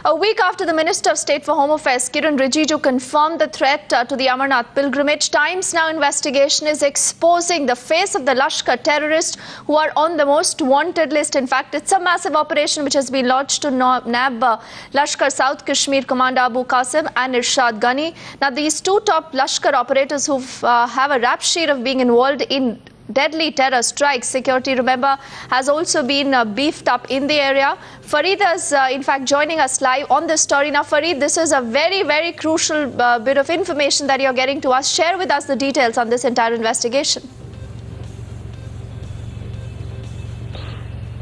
A week after the Minister of State for Home Affairs, Kiren Rijiju, confirmed the threat to the Amarnath pilgrimage, Times Now investigation is exposing the face of the Lashkar terrorists who are on the most wanted list. In fact, it's a massive operation which has been launched to nab Lashkar South Kashmir commander Abu Qasim and Irshad Ghani. Now, these two top Lashkar operators who have a rap sheet of being involved in deadly terror strikes. Security, remember, has also been beefed up in the area. Fareed is, in fact, joining us live on this story. Now, Fareed, this is a very, very crucial bit of information that you're getting to us. Share with us the details on this entire investigation.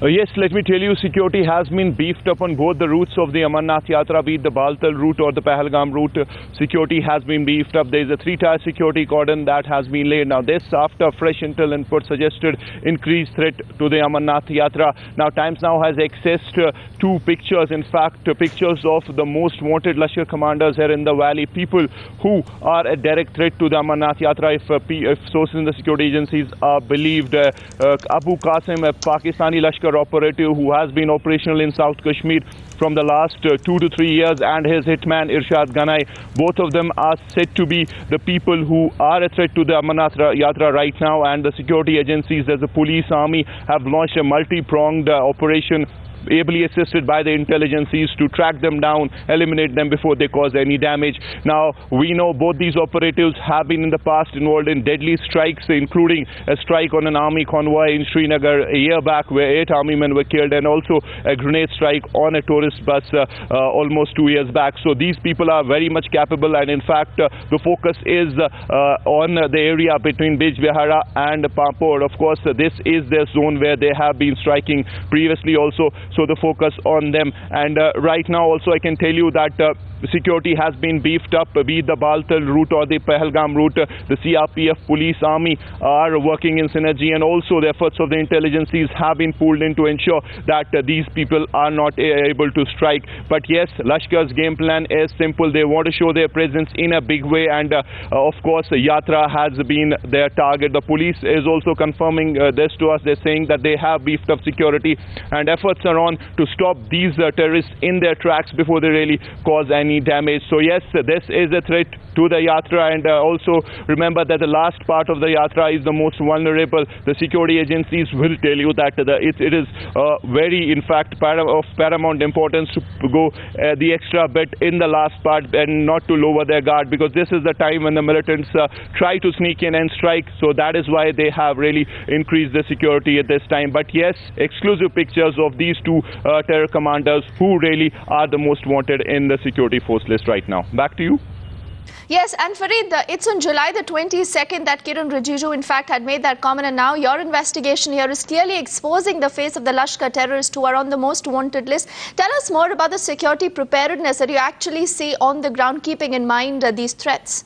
Yes, let me tell you, security has been beefed up on both the routes of the Amarnath Yatra, be it the Baltal route or the Pahalgam route. Security has been beefed up. There is a three-tier security cordon that has been laid. Now, this after fresh intel input suggested increased threat to the Amarnath Yatra. Now, Times Now has accessed two pictures, in fact, pictures of the most wanted Lashkar commanders here in the valley, people who are a direct threat to the Amarnath Yatra if sources in the security agencies are believed. Abu Qasim, a Pakistani Lashkar operative who has been operational in South Kashmir from the last 2 to 3 years, and his hitman Irshad Ghani, both of them are said to be the people who are a threat to the Amarnath Yatra right now. And the security agencies, as the police, army, have launched a multi-pronged operation, ably assisted by the intelligences, to track them down, eliminate them before they cause any damage. Now, we know both these operatives have been in the past involved in deadly strikes, including a strike on an army convoy in Srinagar a year back where 8 army men were killed, and also a grenade strike on a tourist bus almost 2 years back. So these people are very much capable, and in fact the focus is on the area between Bijbehara and Pampore. Of course, this is their zone where they have been striking previously also. So the focus on them, and right now also I can tell you that security has been beefed up, be it the Baltal route or the Pahalgam route. The CRPF, police, army are working in synergy, and also the efforts of the intelligences have been pooled in to ensure that these people are not able to strike. But yes, Lashkar's game plan is simple. They want to show their presence in a big way, and of course Yatra has been their target. The police is also confirming this to us. They're saying that they have beefed up security, and efforts are on to stop these terrorists in their tracks before they really cause any damage. So yes, this is a threat to the Yatra, and also remember that the last part of the Yatra is the most vulnerable. The security agencies will tell you that it is very, in fact, of paramount importance to go the extra bit in the last part and not to lower their guard, because this is the time when the militants try to sneak in and strike. So that is why they have really increased the security at this time. But yes, exclusive pictures of these two terror commanders who really are the most wanted in the security force list right now. Back to you. Yes, and Fareed, it's on July the 22nd that Kiren Rijiju, in fact, had made that comment, and now your investigation here is clearly exposing the face of the Lashkar terrorists who are on the most wanted list. Tell us more about the security preparedness that you actually see on the ground, keeping in mind these threats.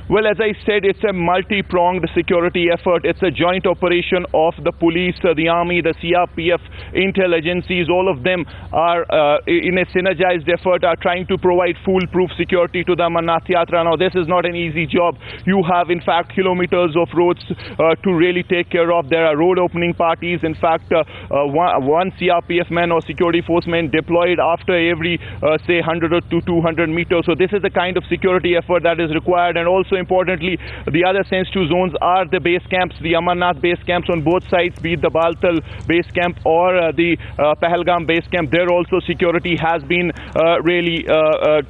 Well, as I said, it's a multi-pronged security effort. It's a joint operation of the police, the army, the CRPF, intel agencies. All of them are in a synergized effort, are trying to provide foolproof security to the Amarnath Yatra. Now, this is not an easy job. You have, in fact, kilometers of roads to really take care of. There are road opening parties. In fact, one CRPF man or security force man deployed after every, say, 100 to 200 meters. So this is the kind of security effort that is required. And also, importantly, the other sensitive zones are the base camps, the Amarnath base camps on both sides, be it the Baltal base camp or the Pahalgam base camp. There also security has been really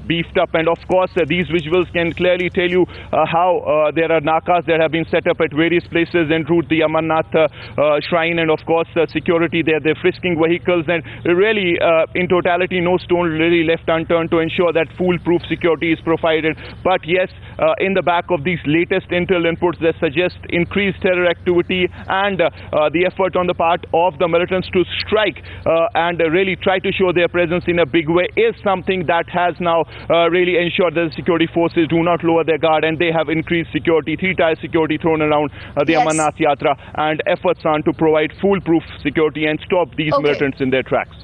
beefed up, and of course these visuals can clearly tell you how there are nakas that have been set up at various places en route the Amarnath shrine, and of course security there. They're frisking vehicles, and really in totality no stone really left unturned to ensure that foolproof security is provided. But yes, in the back of these latest intel inputs that suggest increased terror activity and the effort on the part of the militants to strike and really try to show their presence in a big way is something that has now really ensured that the security forces do not lower their guard, and they have increased security, three-tier security thrown around the Amarnath Yatra, and efforts on to provide foolproof security and stop these militants in their tracks.